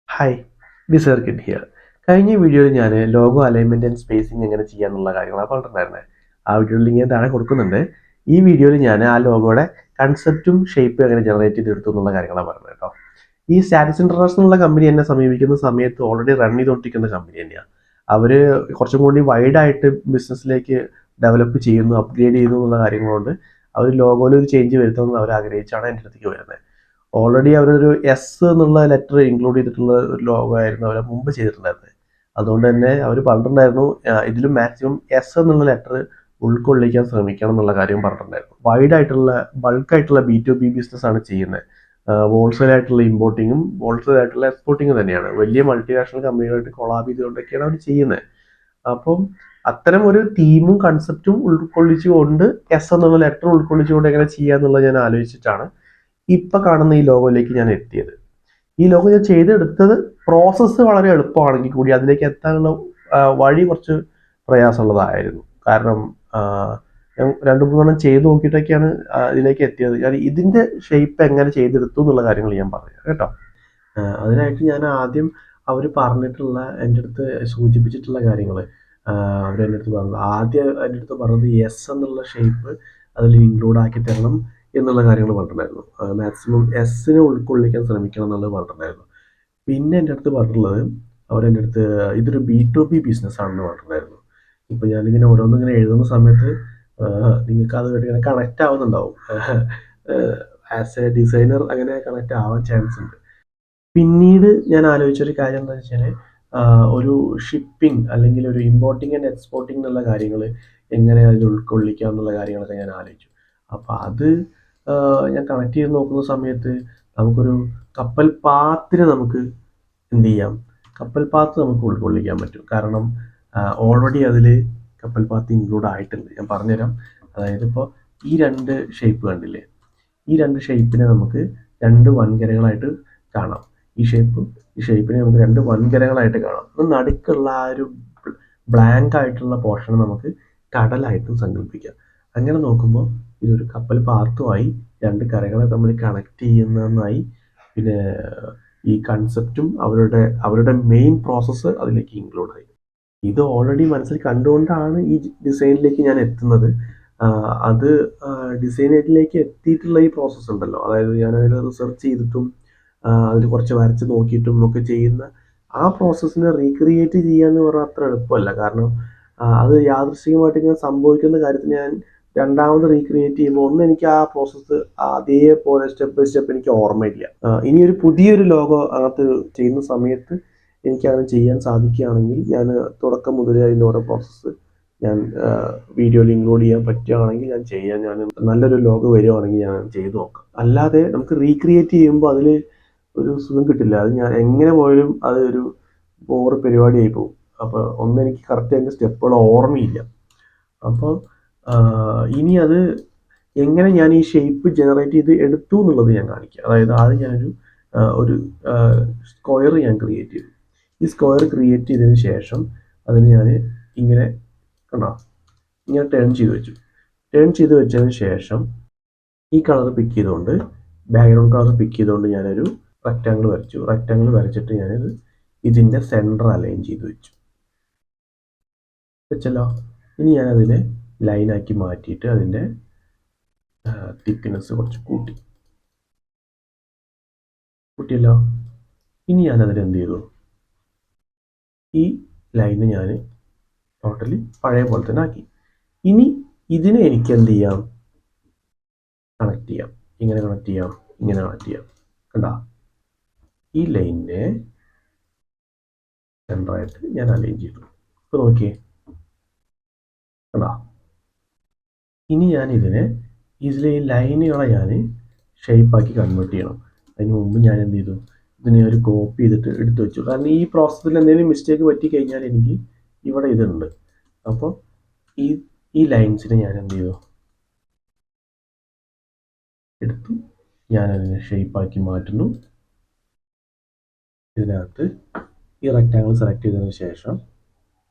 Hi, this circuit here. കഴിഞ്ഞ വീഡിയോയിൽ ഞാൻ ലോഗോ അലൈൻമെന്റ് ആൻഡ് സ്പേസിങ് എങ്ങനെ ചെയ്യാന്നുള്ള കാര്യങ്ങളാണ് പറഞ്ഞിട്ടുണ്ടായിരുന്നത്. ആ വീഡിയോയിൽ ലിങ്ക് ഞാൻ താഴെ കൊടുക്കുന്നുണ്ട്. ഈ വീഡിയോയിൽ ഞാൻ ആ ലോഗോയുടെ കൺസെപ്റ്റും ഷേപ്പും എങ്ങനെ ജനറേറ്റ് ചെയ്തെടുത്തു എന്നുള്ള കാര്യങ്ങളാണ് പറഞ്ഞത് കേട്ടോ. ഈ സ്റ്റാറ്റസ് ഇന്റർനാഷണൽ എന്നുള്ള കമ്പനി എന്നെ സമീപിക്കുന്ന സമയത്ത് ഓൾറെഡി റൺ ചെയ്തുകൊണ്ടിരിക്കുന്ന കമ്പനി തന്നെയാണ്. അവർ കുറച്ചും കൂടി വൈഡായിട്ട് ബിസിനസ്സിലേക്ക് ഡെവലപ്പ് ചെയ്യുന്നു, അപ്ഗ്രേഡ് ചെയ്യുന്നു എന്നുള്ള കാര്യങ്ങളുണ്ട്. അവർ ലോഗോയിൽ ഒരു ചേഞ്ച് വരുത്തണമെന്ന് അവർ ആഗ്രഹിച്ചാണ് എൻ്റെ അടുത്തേക്ക് വരുന്നത്. ഓൾറെഡി അവരൊരു എസ് എന്നുള്ള ലെറ്റർ ഇൻക്ലൂഡ് ചെയ്തിട്ടുള്ള ഒരു ലോഗോ ആയിരുന്നു അവർ മുമ്പ് ചെയ്തിട്ടുണ്ടായിരുന്നത്. അതുകൊണ്ട് തന്നെ അവർ പറഞ്ഞിട്ടുണ്ടായിരുന്നു ഇതിലും മാക്സിമം എസ് എന്നുള്ള ലെറ്റർ ഉൾക്കൊള്ളിക്കാൻ ശ്രമിക്കണം എന്നുള്ള കാര്യം പറഞ്ഞിട്ടുണ്ടായിരുന്നു. വൈഡ് ആയിട്ടുള്ള ബൾക്കായിട്ടുള്ള B2B ബിസിനസ് ആണ് ചെയ്യുന്നത്. ഹോൾസെയിൽ ആയിട്ടുള്ള ഇമ്പോർട്ടിങ്ങും ഹോൾസെയിൽ ആയിട്ടുള്ള എക്സ്പോർട്ടിങ്ങും തന്നെയാണ്. വലിയ മൾട്ടിനാഷണൽ കമ്പനികളായിട്ട് കൊളാബ് ചെയ്തുകൊണ്ടൊക്കെയാണ് അവർ ചെയ്യുന്നത്. അപ്പം അത്തരം ഒരു തീമും കൺസെപ്റ്റും ഉൾക്കൊള്ളിച്ചുകൊണ്ട് എസ് എന്നുള്ള ലെറ്റർ ഉൾക്കൊള്ളിച്ചുകൊണ്ട് എങ്ങനെ ചെയ്യാന്നുള്ളത് ഞാൻ ആലോചിച്ചിട്ടാണ് ഇപ്പൊ കാണുന്ന ഈ ലോഗോയിലേക്ക് ഞാൻ എത്തിയത്. ഈ ലോഗോ ഞാൻ ചെയ്തെടുത്തത് പ്രോസസ്സ് വളരെ എളുപ്പമാണെങ്കിൽ കൂടി അതിലേക്ക് എത്താനുള്ള വഴി കുറച്ച് പ്രയാസമുള്ളതായിരുന്നു. കാരണം ഞാൻ രണ്ടു മൂന്നെണ്ണം ചെയ്ത് നോക്കിയിട്ടൊക്കെയാണ് ഇതിലേക്ക് എത്തിയത്. ഞാൻ ഇതിന്റെ ഷേപ്പ് എങ്ങനെ ചെയ്തെടുത്തു എന്നുള്ള കാര്യങ്ങൾ ഞാൻ പറയാം കേട്ടോ. അതിനായിട്ട് ഞാൻ ആദ്യം അവർ പറഞ്ഞിട്ടുള്ള എൻ്റെ അടുത്ത് സൂചിപ്പിച്ചിട്ടുള്ള കാര്യങ്ങൾ അവരെൻ്റെ അടുത്ത് പറഞ്ഞു. ആദ്യം എൻ്റെ അടുത്ത് പറഞ്ഞത് എസ് എന്നുള്ള ഷേപ്പ് അതിൽ ഇൻക്ലൂഡ് ആക്കി തരണം എന്നുള്ള കാര്യങ്ങൾ പറഞ്ഞിട്ടുണ്ടായിരുന്നു. മാക്സിമം എസ്സിനെ ഉൾക്കൊള്ളിക്കാൻ ശ്രമിക്കണം എന്നുള്ളത് പറഞ്ഞിട്ടുണ്ടായിരുന്നു. പിന്നെ എൻ്റെ അടുത്ത് പറഞ്ഞിട്ടുള്ളത് അവരെൻ്റെ അടുത്ത് ഇതൊരു B2B ബിസിനസ് ആണെന്ന് പറഞ്ഞിട്ടുണ്ടായിരുന്നു. ഇപ്പം ഞാനിങ്ങനെ ഓരോന്നിങ്ങനെ എഴുതുന്ന സമയത്ത് നിങ്ങൾക്ക് അതുമായിട്ട് ഇങ്ങനെ കണക്റ്റ് ആവുന്നുണ്ടാവും. ആസ് എ ഡിസൈനർ അങ്ങനെ കണക്റ്റ് ആവാൻ ചാൻസ് ഉണ്ട്. പിന്നീട് ഞാൻ ആലോചിച്ചൊരു കാര്യം എന്താ വെച്ചാൽ ഒരു ഷിപ്പിംഗ് അല്ലെങ്കിൽ ഒരു ഇമ്പോർട്ടിംഗ് ആൻഡ് എക്സ്പോർട്ടിംഗ് എന്നുള്ള കാര്യങ്ങൾ എങ്ങനെ അതിൽ ഉൾക്കൊള്ളിക്കാം എന്നുള്ള കാര്യങ്ങളൊക്കെ ഞാൻ ആലോചിച്ചു. അപ്പോൾ അത് ഞാൻ കണക്ട് ചെയ്ത് നോക്കുന്ന സമയത്ത് നമുക്കൊരു കപ്പൽ പാത്തിനെ നമുക്ക് എന്ത് ചെയ്യാം, കപ്പൽ പാത്ത് നമുക്ക് ഉൾക്കൊള്ളിക്കാൻ പറ്റും. കാരണം ഓൾറെഡി അതിൽ കപ്പൽ പാത്ത് ഇൻക്ലൂഡ് ആയിട്ടുണ്ട്. ഞാൻ പറഞ്ഞുതരാം. അതായത് ഇപ്പോൾ ഈ രണ്ട് ഷേപ്പ് കണ്ടില്ലേ, ഈ രണ്ട് ഷേപ്പിനെ നമുക്ക് രണ്ട് വൻകരകളായിട്ട് കാണാം. ഈ ഷേപ്പിനെ നമുക്ക് രണ്ട് വൻകരകളായിട്ട് കാണാം. നടുക്കുള്ള ആ ഒരു ബ്ലാങ്ക് ആയിട്ടുള്ള പോർഷൻ നമുക്ക് കടലായിട്ടും സങ്കല്പിക്കാം. അങ്ങനെ നോക്കുമ്പോൾ ഇതൊരു കപ്പൽ പാർട്ടുമായി രണ്ട് കരകളെ തമ്മിൽ കണക്ട് ചെയ്യുന്നതായി. പിന്നെ ഈ കൺസെപ്റ്റും അവരുടെ മെയിൻ പ്രോസസ്സ് അതിലേക്ക് ഇൻക്ലൂഡ് ആയി. ഇത് ഓൾറെഡി മനസ്സിൽ കണ്ടുകൊണ്ടാണ് ഈ ഡിസൈനിലേക്ക് ഞാൻ എത്തുന്നത്. അത് ഡിസൈനിലേക്ക് എത്തിയിട്ടുള്ള ഈ പ്രോസസ്സ് ഉണ്ടല്ലോ, അതായത് ഞാൻ അതിൽ റിസർച്ച് ചെയ്തിട്ടും അതിൽ കുറച്ച് വരച്ച് നോക്കിയിട്ടും ഒക്കെ ചെയ്യുന്ന ആ പ്രോസസ്സിനെ റീക്രിയേറ്റ് ചെയ്യാന്ന് പറഞ്ഞാൽ അത്ര എളുപ്പമല്ല. കാരണം അത് യാദൃശ്ചികമായിട്ട് ഇങ്ങനെ സംഭവിക്കുന്ന കാര്യത്തിന് ഞാൻ രണ്ടാമത് റീക്രിയേറ്റ് ചെയ്യുമ്പോൾ ഒന്ന് എനിക്ക് ആ പ്രോസസ്സ് അതേപോലെ സ്റ്റെപ്പ് ബൈ സ്റ്റെപ്പ് എനിക്ക് ഓർമ്മയില്ല. ഇനി ഒരു പുതിയൊരു ലോഗോ അകത്ത് ചെയ്യുന്ന സമയത്ത് എനിക്ക് അങ്ങനെ ചെയ്യാൻ സാധിക്കുകയാണെങ്കിൽ ഞാൻ തുടക്കം മുതലേ അതിൻ്റെ ഓരോ പ്രോസസ്സ് ഞാൻ വീഡിയോയിൽ ഇൻക്ലൂഡ് ചെയ്യാൻ പറ്റുകയാണെങ്കിൽ ഞാൻ ചെയ്യാൻ, ഞാൻ നല്ലൊരു ലോഗോ വരുവാണെങ്കിൽ ഞാൻ ചെയ്തു നോക്കാം. അല്ലാതെ നമുക്ക് റീക്രിയേറ്റ് ചെയ്യുമ്പോൾ അതിൽ ഒരു സുഖം കിട്ടില്ല. അത് ഞാൻ എങ്ങനെ പോയാലും അത് ഒരു ബോറ് പരിപാടിയായി പോകും. അപ്പോൾ ഒന്നും എനിക്ക് കറക്റ്റ് അതിൻ്റെ സ്റ്റെപ്പുകൾ ഓർമ്മയില്ല. അപ്പോൾ ഇനി അത് എങ്ങനെ ഞാൻ ഈ ഷേപ്പ് ജനറേറ്റ് ചെയ്ത് എടുത്തു എന്നുള്ളത് ഞാൻ കാണിക്കാം. അതായത് ആദ്യം ഞാനൊരു ഒരു സ്ക്വയർ ഞാൻ ക്രിയേറ്റ് ചെയ്തു. ഈ സ്ക്വയർ ക്രിയേറ്റ് ചെയ്തതിന് ശേഷം അതിന് ഞാൻ ഇങ്ങനെ കണ്ടോ, ഇങ്ങനെ ടേൺ ചെയ്ത് വെച്ചു. ടേൺ ചെയ്ത് വെച്ചതിന് ശേഷം ഈ കളർ പിക്ക് ചെയ്തുകൊണ്ട്, ബാക്ക്ഗ്രൗണ്ട് കളർ പിക്ക് ചെയ്തുകൊണ്ട് ഞാനൊരു റെക്റ്റാങ്കിൾ വരച്ചു. റെക്റ്റാങ്കിൾ വരച്ചിട്ട് ഞാനിത് ഇതിൻ്റെ സെൻറ്റർ അലൈൻ ചെയ്ത് വെച്ചല്ലോ. ഇനി ഞാനതിനെ ലൈനാക്കി മാറ്റിയിട്ട് അതിൻ്റെ തിക്നെസ് കുറച്ച് കൂട്ടിയല്ലോ. ഇനി ഞാനതിൽ എന്ത് ചെയ്തു, ഈ ലൈന് ഞാൻ ടോട്ടലി പഴയ പോലെ തന്നെ ആക്കി. ഇനി ഇതിനെ എനിക്ക് എന്ത് ചെയ്യാം, കണക്ട് ചെയ്യാം. ഇങ്ങനെ കണക്ട് ചെയ്യാം, ഇങ്ങനെ കണക്ട് ചെയ്യാം. കണ്ടാ, ഈ ലൈനിനെ സെൻറ്ററായിട്ട് ഞാൻ അലൈൻ ചെയ്തു. ഇപ്പോൾ നോക്കിയേ, കണ്ടാ. ഇനി ഞാൻ ഇതിലെ ഈ ലൈനുകളെ ഞാൻ ഷേപ്പാക്കി കൺവേർട്ട് ചെയ്യണം. അതിന് മുമ്പ് ഞാൻ എന്ത് ചെയ്തു, ഇതിനെ ഒരു കോപ്പി ചെയ്തിട്ട് എടുത്തു വെച്ചു. കാരണം ഈ പ്രോസസ്സിൽ എന്തെങ്കിലും മിസ്റ്റേക്ക് പറ്റിക്കഴിഞ്ഞാൽ എനിക്ക് ഇവിടെ ഇതുണ്ട്. അപ്പോൾ ഈ ലൈൻസിനെ ഞാൻ എന്ത് ചെയ്തു, എടുത്തു ഞാനതിനെ ഷേപ്പാക്കി മാറ്റുന്നു. ഇതിനകത്ത് ഈ റെക്റ്റാങ്കിൾ സെലക്ട് ചെയ്തതിന് ശേഷം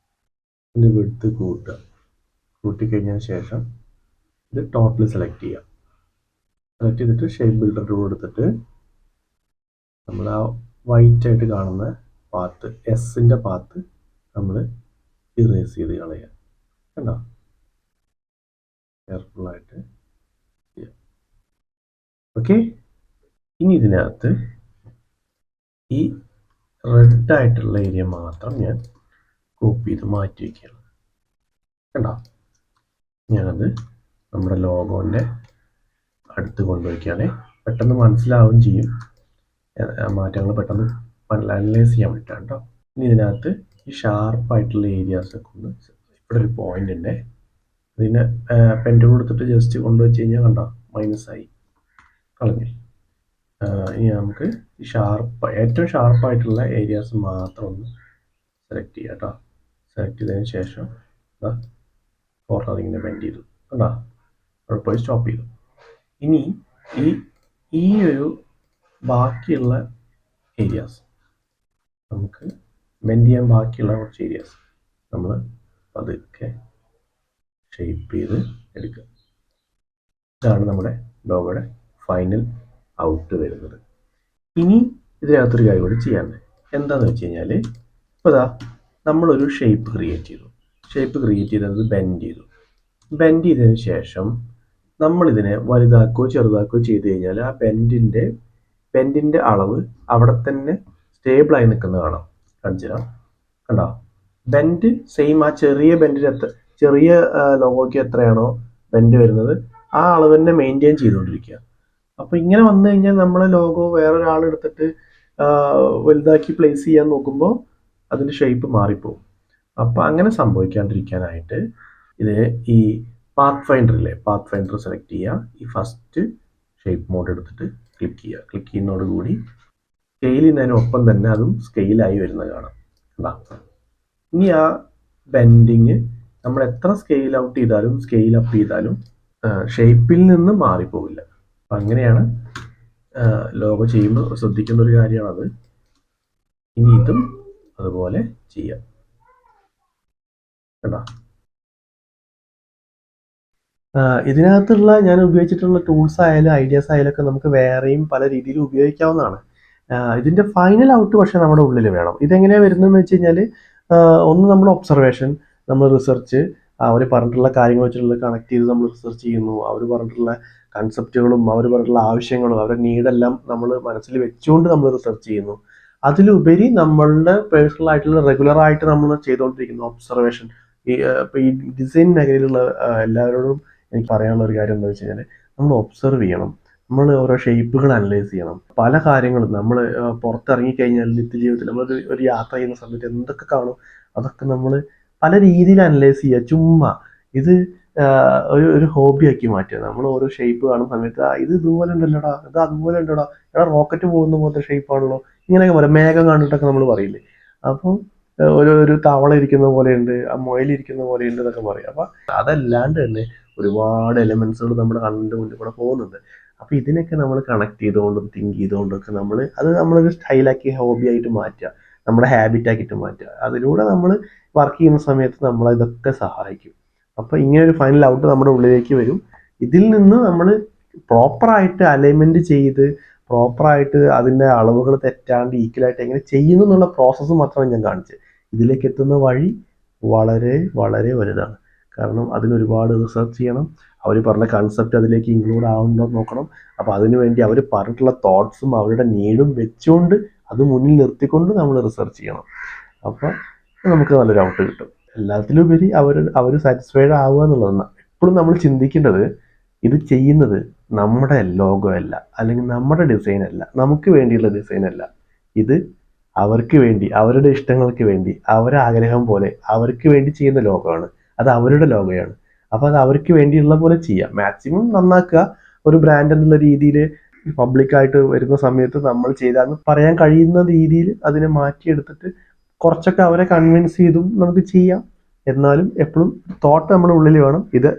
ഇതിൻ്റെ വിഡ്ത്ത് കൂട്ടിക്കഴിഞ്ഞതിന് ശേഷം ഇത് ടോട്ടൽ സെലക്ട് ചെയ്തിട്ട് ഷേപ്പ് ബിൽഡർ ടൂൾ എടുത്തിട്ട് നമ്മൾ ആ വൈറ്റ് ആയിട്ട് കാണുന്ന പാത്ത്, എസിൻ്റെ പാത്ത് നമ്മൾ ഇറേസ് ചെയ്ത് കളയുക. കണ്ടോ? കെയർഫുള്ളായിട്ട് ചെയ്യാം. ഓക്കെ. ഇനി ഇതിനകത്ത് ഈ റെഡ് ആയിട്ടുള്ള ഏരിയ മാത്രം ഞാൻ കോപ്പി ചെയ്ത് മാറ്റി വയ്ക്കുകയാണ്. കണ്ടോ? ഞാനത് നമ്മുടെ ലോഗോൻ്റെ അടുത്ത് കൊണ്ടുവയ്ക്കുകയാണ്. പെട്ടെന്ന് മനസ്സിലാവുകയും ചെയ്യും, മാറ്റങ്ങൾ പെട്ടെന്ന് അനലൈസ് ചെയ്യാൻ പറ്റാം കേട്ടോ. ഇനി ഇതിനകത്ത് ഈ ഷാർപ്പായിട്ടുള്ള ഏരിയാസൊക്കെ ഒന്ന്, ഇവിടെ ഒരു പോയിന്റ് ഉണ്ട്, അതിനെ പെൻ ടൂൾ എടുത്തിട്ട് ജസ്റ്റ് കൊണ്ടുവച്ച് കഴിഞ്ഞാൽ കണ്ടോ മൈനസായി കളഞ്ഞു. ഇനി നമുക്ക് ഏറ്റവും ഷാർപ്പായിട്ടുള്ള ഏരിയാസ് മാത്രം ഒന്ന് സെലക്ട് ചെയ്യാം കേട്ടോ. സെലക്ട് ചെയ്തതിന് ശേഷം കോർണറിങ്ങിനെ ബെൻഡ് ചെയ്തു. കണ്ടോ? അവിടെ പോയി സ്റ്റോപ്പ് ചെയ്തു. ഇനി ഈ ഒരു ബാക്കിയുള്ള ഏരിയാസ് നമുക്ക് ബെൻഡ് ചെയ്യാൻ ബാക്കിയുള്ള കുറച്ച് ഏരിയാസ് നമ്മൾ പതുക്കെ ഷേപ്പ് ചെയ്ത് എടുക്കുക. ഇതാണ് നമ്മുടെ ലോഗോയുടെ ഫൈനൽ ഔട്ട് വരുന്നത്. ഇനി ഇതിനകത്തൊരു കാര്യം കൂടി ചെയ്യാനുണ്ട്. എന്താണെന്ന് വെച്ച് കഴിഞ്ഞാൽ, ഇപ്പോൾ നമ്മളൊരു ഷേപ്പ് ക്രിയേറ്റ് ചെയ്തു. ഷേപ്പ് ക്രിയേറ്റ് ചെയ്തത് ബെൻഡ് ചെയ്തു. ബെൻഡ് ചെയ്തതിന് ശേഷം നമ്മളിതിനെ വലുതാക്കുകയോ ചെറുതാക്കുകയോ ചെയ്ത് കഴിഞ്ഞാൽ ആ ബെൻഡിൻ്റെ അളവ് അവിടെ തന്നെ സ്റ്റേബിളായി നിൽക്കുന്നത് കാണാം. കാണിച്ചുതരാം. കണ്ടോ? ബെൻഡ് സെയിം, ആ ചെറിയ ലോഗോയ്ക്ക് എത്രയാണോ ബെൻഡ് വരുന്നത് ആ അളവ് തന്നെ മെയിൻറ്റെയിൻ ചെയ്തുകൊണ്ടിരിക്കുക. അപ്പോൾ ഇങ്ങനെ വന്നു കഴിഞ്ഞാൽ നമ്മളെ ലോഗോ വേറൊരാൾ എടുത്തിട്ട് വലുതാക്കി പ്ലേസ് ചെയ്യാൻ നോക്കുമ്പോൾ അതിൻ്റെ ഷേപ്പ് മാറിപ്പോകും. അപ്പോൾ അങ്ങനെ സംഭവിക്കാണ്ടിരിക്കാനായിട്ട് ഇതിന് ഈ പാത്ത് ഫൈൻഡർ സെലക്ട് ചെയ്യുക. ഈ ഫസ്റ്റ് ഷേപ്പ് മോഡ് എടുത്തിട്ട് ക്ലിക്ക് ചെയ്യുക. ക്ലിക്ക് ചെയ്യുന്നതോടുകൂടി സ്കെയിൽ ചെയ്യുന്നതിനൊപ്പം തന്നെ അതും സ്കെയിലായി വരുന്നത് കാണാം. ഇനി ആ ബെൻഡിങ് നമ്മൾ എത്ര സ്കെയിൽ ഔട്ട് ചെയ്താലും സ്കെയിൽ അപ്പ് ചെയ്താലും ഷേപ്പിൽ നിന്ന് മാറിപ്പോവില്ല. അപ്പം അങ്ങനെയാണ് ലോഗോ ചെയ്യുമ്പോൾ ശ്രദ്ധിക്കേണ്ട ഒരു കാര്യമാണത്. ഇനി ഇതും അതുപോലെ ചെയ്യാം. കേട്ടോ? ഇതിനകത്തുള്ള ഞാൻ ഉപയോഗിച്ചിട്ടുള്ള ടൂൾസ് ആയാലും ഐഡിയാസ് ആയാലും ഒക്കെ നമുക്ക് വേറെയും പല രീതിയിൽ ഉപയോഗിക്കാവുന്നതാണ്. ഇതിൻ്റെ ഫൈനൽ ഔട്ട് പക്ഷേ നമ്മുടെ ഉള്ളിൽ വേണം. ഇതെങ്ങനെയാണ് വരുന്നതെന്ന് വെച്ച് കഴിഞ്ഞാൽ, ഒന്ന് നമ്മൾ ഒബ്സർവേഷൻ, നമ്മൾ റിസർച്ച്, അവർ പറഞ്ഞിട്ടുള്ള കാര്യങ്ങൾ വെച്ചിട്ടുള്ള കണക്ട് ചെയ്ത് നമ്മൾ റിസർച്ച് ചെയ്യുന്നു. അവർ പറഞ്ഞിട്ടുള്ള കൺസെപ്റ്റുകളും അവർ പറഞ്ഞിട്ടുള്ള ആവശ്യങ്ങളും അവരുടെ നീഡെല്ലാം നമ്മൾ മനസ്സിൽ വെച്ചുകൊണ്ട് നമ്മൾ റിസർച്ച് ചെയ്യുന്നു. അതിലുപരി നമ്മളുടെ പേഴ്സണൽ ആയിട്ടുള്ള റെഗുലറായിട്ട് നമ്മൾ ചെയ്തുകൊണ്ടിരിക്കുന്ന ഒബ്സർവേഷൻ. ഇപ്പോൾ ഈ ഡിസൈൻ മേഖലയിലുള്ള എല്ലാവരോടും എനിക്ക് പറയാനുള്ള ഒരു കാര്യം എന്താ വെച്ച് കഴിഞ്ഞാൽ, നമ്മൾ ഒബ്സർവ് ചെയ്യണം. നമ്മൾ ഓരോ ഷേപ്പുകൾ അനലൈസ് ചെയ്യണം. പല കാര്യങ്ങളും നമ്മൾ പുറത്തിറങ്ങിക്കഴിഞ്ഞാൽ നിത്യജീവിതത്തിൽ നമ്മളൊരു യാത്ര ചെയ്യുന്ന സമയത്ത് എന്തൊക്കെ കാണും അതൊക്കെ നമ്മൾ പല രീതിയിൽ അനലൈസ് ചെയ്യുക. ചുമ്മാ ഇത് ഒരു ഹോബിയാക്കി മാറ്റുക. നമ്മൾ ഓരോ ഷേപ്പ് കാണുന്ന സമയത്ത് ഇത് ഇതുപോലെ ഉണ്ടല്ലോടാ, ഇത് അതുപോലെ ഉണ്ടോടാ, റോക്കറ്റ് പോകുന്ന പോലത്തെ ഷേപ്പാണല്ലോ, ഇങ്ങനെയൊക്കെ പറയാം. മേഘം കണ്ടിട്ടൊക്കെ നമ്മൾ പറയില്ലേ. അപ്പം ഒരു തവള ഇരിക്കുന്ന പോലെയുണ്ട്, ആ മുയലിരിക്കുന്ന പോലെയുണ്ട് എന്നൊക്കെ പറയും. അപ്പം അതല്ലാണ്ട് തന്നെ ഒരുപാട് എലിമെന്റ്സുകൾ നമ്മുടെ കണ്ണിൻ്റെ മുന്നിൽ കൂടെ പോകുന്നുണ്ട്. അപ്പോൾ ഇതിനൊക്കെ നമ്മൾ കണക്ട് ചെയ്തുകൊണ്ടും തിങ്ക് ചെയ്തുകൊണ്ടൊക്കെ നമ്മളൊരു സ്റ്റൈലാക്കി ഹോബിയായിട്ട് മാറ്റുക, നമ്മുടെ ഹാബിറ്റാക്കിയിട്ട് മാറ്റുക. അതിലൂടെ നമ്മൾ വർക്ക് ചെയ്യുന്ന സമയത്ത് നമ്മളിതൊക്കെ സഹായിക്കും. അപ്പോൾ ഇങ്ങനെ ഒരു ഫൈനൽ ഔട്ട് നമ്മുടെ ഉള്ളിലേക്ക് വരും. ഇതിൽ നിന്ന് നമ്മൾ പ്രോപ്പറായിട്ട് അലൈൻമെൻറ്റ് ചെയ്ത് പ്രോപ്പറായിട്ട് അതിൻ്റെ അളവുകൾ തെറ്റാണ്ട് ഈക്വലായിട്ട് എങ്ങനെ ചെയ്യുന്നു എന്നുള്ള പ്രോസസ്സ് മാത്രമാണ് ഞാൻ കാണിച്ചത്. ഇതിലേക്ക് എത്തുന്ന വഴി വളരെ വളരെ വലുതാണ്. കാരണം അതിനൊരുപാട് റിസർച്ച് ചെയ്യണം. അവർ പറഞ്ഞ കൺസെപ്റ്റ് അതിലേക്ക് ഇൻക്ലൂഡ് ആവുന്നുണ്ടോ നോക്കണം. അപ്പോൾ അതിനുവേണ്ടി അവർ പറഞ്ഞിട്ടുള്ള തോട്ട്സും അവരുടെ നീഡും വെച്ചുകൊണ്ട് അത് മുന്നിൽ നിർത്തിക്കൊണ്ട് നമ്മൾ റിസർച്ച് ചെയ്യണം. അപ്പോൾ നമുക്ക് നല്ലൊരു ഔട്ട് കിട്ടും. എല്ലാത്തിലുപരി അവർ സാറ്റിസ്ഫൈഡ് ആവുക എന്നുള്ളതാണ്. എപ്പോഴും നമ്മൾ ചിന്തിക്കേണ്ടത്, ഇത് ചെയ്യുന്നത് നമ്മുടെ ലോഗോ അല്ല, അല്ലെങ്കിൽ നമ്മുടെ ഡിസൈൻ അല്ല, നമുക്ക് വേണ്ടിയുള്ള ഡിസൈൻ അല്ല. ഇത് അവർക്ക് വേണ്ടി, അവരുടെ ഇഷ്ടങ്ങൾക്ക് വേണ്ടി, അവരുടെ ആഗ്രഹം പോലെ അവർക്ക് വേണ്ടി ചെയ്യുന്ന ലോഗോ ആണ്. അത് അവരുടെ ലോഗോയാണ്. അപ്പോൾ അത് അവർക്ക് വേണ്ടിയുള്ള പോലെ ചെയ്യാം. മാക്സിമം നന്നാക്കുക. ഒരു ബ്രാൻഡ് എന്നുള്ള രീതിയിൽ പബ്ലിക്കായിട്ട് വരുന്ന സമയത്ത് നമ്മൾ ചെയ്താന്ന് പറയാൻ കഴിയുന്ന രീതിയിൽ അതിനെ മാറ്റിയെടുത്തിട്ട് കുറച്ചൊക്കെ അവരെ കൺവിൻസ് ചെയ്തും നമുക്ക് ചെയ്യാം. എന്നാലും എപ്പോഴും തോട്ട് നമ്മുടെ ഉള്ളിൽ വേണം. ഇത്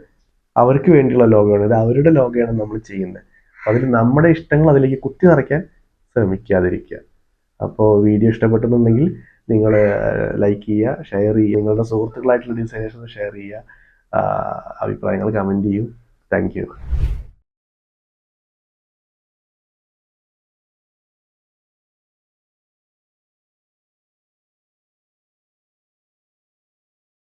അവർക്ക് വേണ്ടിയുള്ള ലോഗോയാണ്, ഇത് അവരുടെ ലോഗോയാണ് നമ്മൾ ചെയ്യുന്നത്. അതിൽ നമ്മുടെ ഇഷ്ടങ്ങൾ അതിലേക്ക് കുത്തി നിറയ്ക്കാൻ ശ്രമിക്കാതിരിക്കുക. അപ്പോൾ വീഡിയോ ഇഷ്ടപ്പെട്ടെന്നുണ്ടെങ്കിൽ നിങ്ങൾ ലൈക്ക് ചെയ്യുക, ഷെയർ ചെയ്യുക, നിങ്ങളുടെ സുഹൃത്തുക്കളായിട്ടുള്ള ഡിസൈനേഴ്സ് ഷെയർ ചെയ്യുക, അഭിപ്രായങ്ങൾ കമൻറ്റ് ചെയ്യൂ. Thank you.